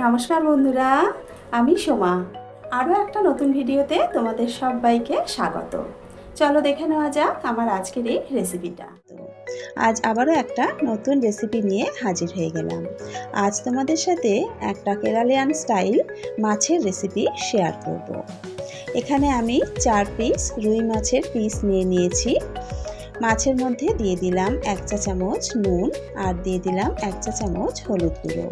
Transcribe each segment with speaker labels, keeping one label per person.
Speaker 1: নমস্কার বন্ধুরা, আমি সোমা। আরও একটা নতুন ভিডিওতে তোমাদের সবাইকে স্বাগত। চলো দেখে নেওয়া যাক আমার আজকের এই রেসিপিটা। আজ আবারও একটা নতুন রেসিপি নিয়ে হাজির হয়ে গেলাম। আজ তোমাদের সাথে একটা কেরালিয়ান স্টাইল মাছের রেসিপি শেয়ার করব। এখানে আমি 4 পিস রুই মাছের পিস নিয়েছি। মাছের মধ্যে দিয়ে দিলাম 1 চা চামচ নুন আর দিয়ে দিলাম 1 চা চামচ হলুদ গুঁড়ো।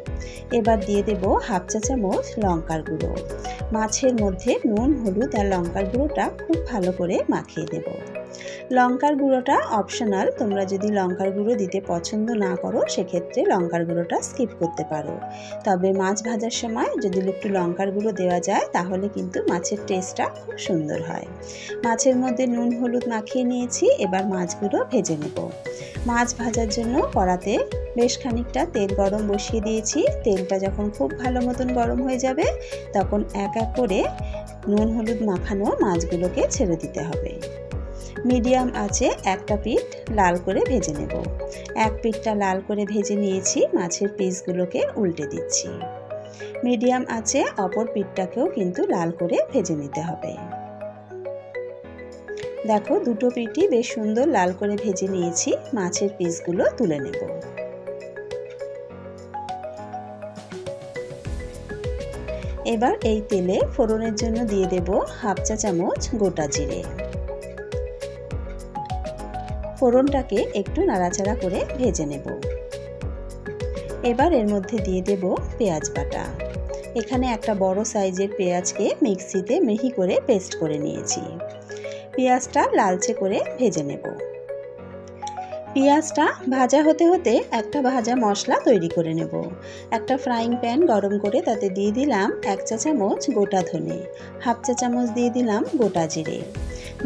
Speaker 1: এবার দিয়ে দেব হাফ চা চামচ লঙ্কার গুঁড়ো। মাছের মধ্যে নুন, হলুদ আর লঙ্কার গুঁড়োটা খুব ভালো করে মাখিয়ে দেব। লঙ্কার গুঁড়োটা অপশনাল, তোমরা যদি লঙ্কার গুঁড়ো দিতে পছন্দ না করো সেক্ষেত্রে লঙ্কার গুঁড়োটা স্কিপ করতে পারো। তবে মাছ ভাজার সময় যদি একটু লঙ্কার গুঁড়ো দেওয়া যায় তাহলে কিন্তু মাছের টেস্টটা খুব সুন্দর হয়। মাছের মধ্যে নুন হলুদ মাখিয়ে নিয়েছি, এবার মাছগুলো ভেজে নেব। মাছ ভাজার জন্য কড়াতে বেশ খানিকটা তেল গরম বসিয়ে দিয়েছি। তেলটা যখন খুব ভালো মতন গরম হয়ে যাবে তখন এক এক করে নুন হলুদ মাখানো মাছগুলোকে ছেড়ে দিতে হবে। মিডিয়াম আঁচে একটা পিঠ লাল করে ভেজে নেব। এক পিঠটা লাল করে ভেজে নিয়েছি, মাছের পিসগুলোকে উল্টে দিচ্ছি। মিডিয়াম আঁচে অপর পিঠটাকেও কিন্তু লাল করে ভেজে নিতে হবে। দেখো দুটো পিঠই বেশ সুন্দর লাল করে ভেজে নিয়েছি, মাছের পিসগুলো তুলে নেব। এবার এই তেলে ফোড়নের জন্য দিয়ে দেব হাফ চা চামচ গোটা জিরে। ফোড়নটাকে একটু নাড়াচাড়া করে ভেজে নেব। এবার এর মধ্যে দিয়ে দেব পেঁয়াজ বাটা। এখানে একটা বড় সাইজের পেঁয়াজকে মিক্সিতে মিহি করে পেস্ট করে নিয়েছি। পেঁয়াজটা লালচে করে ভেজে নেব। পেঁয়াজটা ভাজা হতে হতে একটা ভাজা মশলা তৈরি করে নেব। একটা ফ্রাইং প্যান গরম করে তাতে দিয়ে দিলাম 1 চা চামচ গোটা ধনে, হাফ চা চামচ দিয়ে দিলাম গোটা জিরে,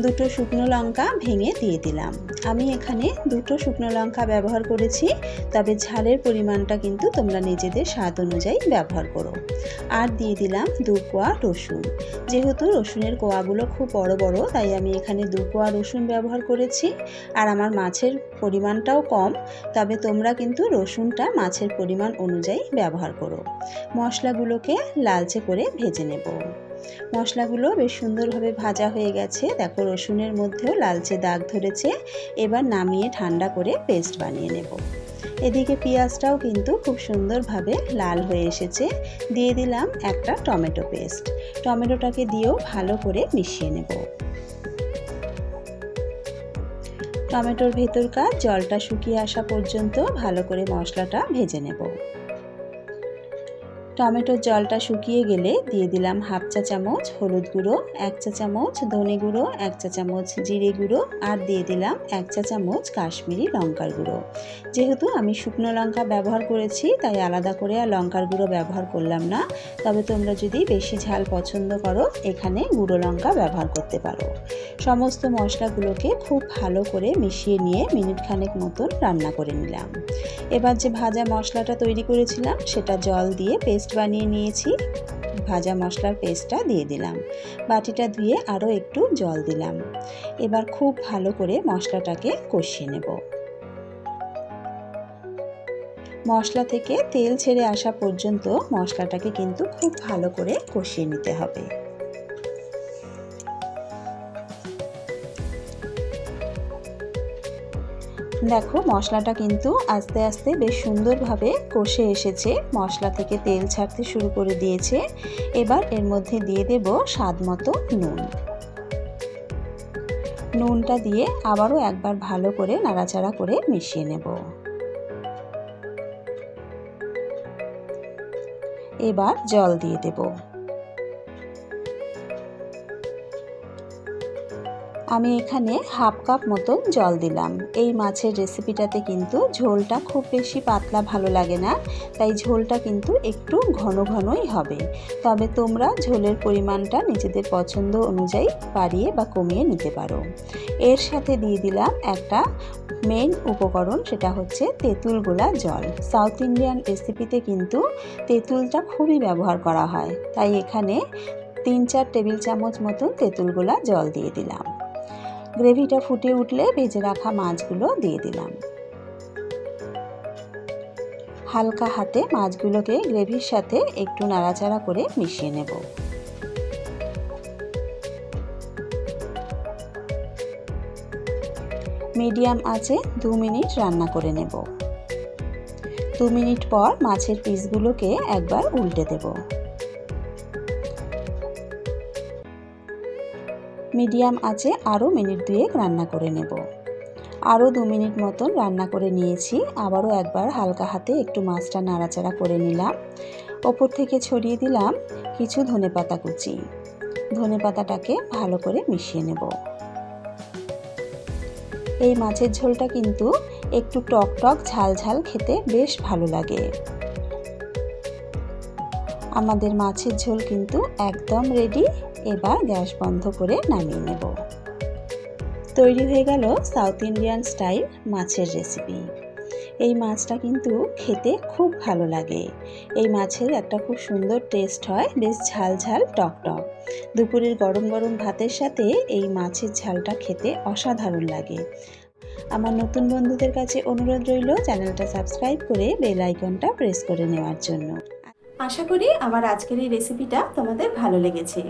Speaker 1: দুটো শুকনো লঙ্কা ভেঙে দিয়ে দিলাম। আমি এখানে দুটো শুকনো লঙ্কা ব্যবহার করেছি, তবে ঝালের পরিমাণটা কিন্তু তোমরা নিজেদের স্বাদ অনুযায়ী ব্যবহার করো। আর দিয়ে দিলাম 2 কোয়া রসুন। যেহেতু রসুনের কোয়াগুলো খুব বড় বড় তাই আমি এখানে 2 কোয়া রসুন ব্যবহার করেছি। আর আমার মাছের পরিমাণটাও কম, তবে তোমরা কিন্তু রসুনটা মাছের পরিমাণ অনুযায়ী ব্যবহার করো। মশলাগুলোকে লালচে করে ভেজে নেব। মশলাগুলো বেশ সুন্দরভাবে ভাজা হয়ে গেছে, দেখো রসুনের মধ্যেও লালচে দাগ ধরেছে। এবার নামিয়ে ঠান্ডা করে পেস্ট বানিয়ে নেব। এদিকে পেঁয়াজটাও কিন্তু খুব সুন্দরভাবে লাল হয়ে এসেছে। দিয়ে দিলাম একটা টমেটো পেস্ট। টমেটোটাকে দিয়েও ভালো করে মিশিয়ে নেব। টমেটোর ভেতরকার জলটা শুকিয়ে আসা পর্যন্ত ভালো করে মশলাটা ভেজে নেব। টমেটোর জলটা শুকিয়ে গেলে দিয়ে দিলাম হাফ চা চামচ হলুদ গুঁড়ো, 1 চা চামচ ধনে গুঁড়ো, 1 চা চামচ জিরে গুঁড়ো আর দিয়ে দিলাম 1 চা চামচ কাশ্মীরি লঙ্কার গুঁড়ো। যেহেতু আমি শুকনো লঙ্কা ব্যবহার করেছি তাই আলাদা করে আর লঙ্কার গুঁড়ো ব্যবহার করলাম না। তবে তোমরা যদি বেশি ঝাল পছন্দ করো এখানে গুঁড়ো লঙ্কা ব্যবহার করতে পারো। সমস্ত মশলাগুলোকে খুব ভালো করে মিশিয়ে নিয়ে মিনিট খানেক মতন রান্না করে নিলাম। এবার যে ভাজা মশলাটা তৈরি করেছিলাম সেটা জল দিয়ে পেস্ট বানিয়ে নিয়েছি। ভাজা মশলার পেস্টটা দিয়ে দিলাম। বাটিটা ধুয়ে আরও একটু জল দিলাম। এবার খুব ভালো করে মশলাটাকে কষিয়ে নেব। মশলা থেকে তেল ছেড়ে আসা পর্যন্ত মশলাটাকে কিন্তু খুব ভালো করে কষিয়ে নিতে হবে। দেখো মশলাটা কিন্তু আস্তে আস্তে বেশ সুন্দরভাবে কষে এসেছে, মশলা থেকে তেল ছাড়তে শুরু করে দিয়েছে। এবার এর মধ্যে দিয়ে দেব স্বাদ মতো নুন। নুনটা দিয়ে আবারও একবার ভালো করে নাড়াচাড়া করে মিশিয়ে নেব। এবার জল দিয়ে দেব। আমি এখানে হাফ কাপ মতন জল দিলাম। এই মাছের রেসিপিটাতে কিন্তু ঝোলটা খুব বেশি পাতলা ভালো লাগে না, তাই ঝোলটা কিন্তু একটু ঘন ঘনই হবে। তবে তোমরা ঝোলের পরিমাণটা নিজেদের পছন্দ অনুযায়ী বাড়িয়ে বা কমিয়ে নিতে পারো। এর সাথে দিয়ে দিলাম একটা মেন উপকরণ, সেটা হচ্ছে তেঁতুল গোলা জল। সাউথ ইন্ডিয়ান রেসিপিতে কিন্তু তেঁতুলটা খুবই ব্যবহার করা হয়, তাই এখানে 3-4 টেবিল চামচ মতন তেঁতুল গোলা জল দিয়ে দিলাম। গ্রেভিটা ফুটে উঠলে ভেজে রাখা মাছগুলো দিয়ে দিলাম। হালকা হাতে মাছগুলোকে গ্রেভির সাথে একটু নাড়াচাড়া করে মিশিয়ে নেব। মিডিয়াম আঁচে 2 মিনিট রান্না করে নেব। 2 মিনিট পর মাছের পিসগুলোকে একবার উল্টে দেব। মিডিয়াম আঁচে আরও মিনিট 2 রান্না করে নেব। আরও 2 মিনিট মতন রান্না করে নিয়েছি। আবারও একবার হালকা হাতে একটু মাছটা নাড়াচাড়া করে নিলাম। ওপর থেকে ছড়িয়ে দিলাম কিছু ধনেপাতা কুচি। ধনেপাতাটাকে ভালো করে মিশিয়ে নেব। এই মাছের ঝোলটা কিন্তু একটু টক টক ঝাল ঝাল খেতে বেশ ভালো লাগে। আমাদের মাছের ঝোল কিন্তু একদম রেডি। এবার গ্যাস বন্ধ করে নামিয়ে নেব। তৈরি হয়ে গেল সাউথ ইন্ডিয়ান স্টাইল মাছের রেসিপি। এই মাছটা কিন্তু খেতে খুব ভালো লাগে। এই মাছের একটা খুব সুন্দর টেস্ট হয়, বেশ ঝাল ঝাল টক টক। দুপুরের গরম গরম ভাতের সাথে এই মাছের ঝালটা খেতে অসাধারণ লাগে। আমার নতুন বন্ধুদের কাছে অনুরোধ রইল চ্যানেলটা সাবস্ক্রাইব করে বেল আইকনটা প্রেস করে নেওয়ার জন্য। আশা করি আমার আজকের এই রেসিপিটা তোমাদের ভালো লেগেছে।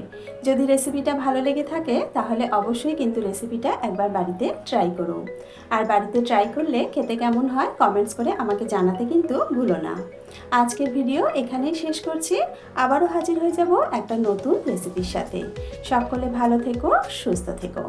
Speaker 1: যদি রেসিপিটা ভালো লেগে থাকে তাহলে অবশ্যই কিন্তু রেসিপিটা একবার বাড়িতে ট্রাই করো। আর বাড়িতে ট্রাই করলে খেতে কেমন হয় কমেন্টস করে আমাকে জানাতে কিন্তু ভুলো না। আজকের ভিডিও এখানেই শেষ করছি। আবারও হাজির হয়ে যাব একটা নতুন রেসিপির সাথে। সকলে ভালো থেকো, সুস্থ থেকো।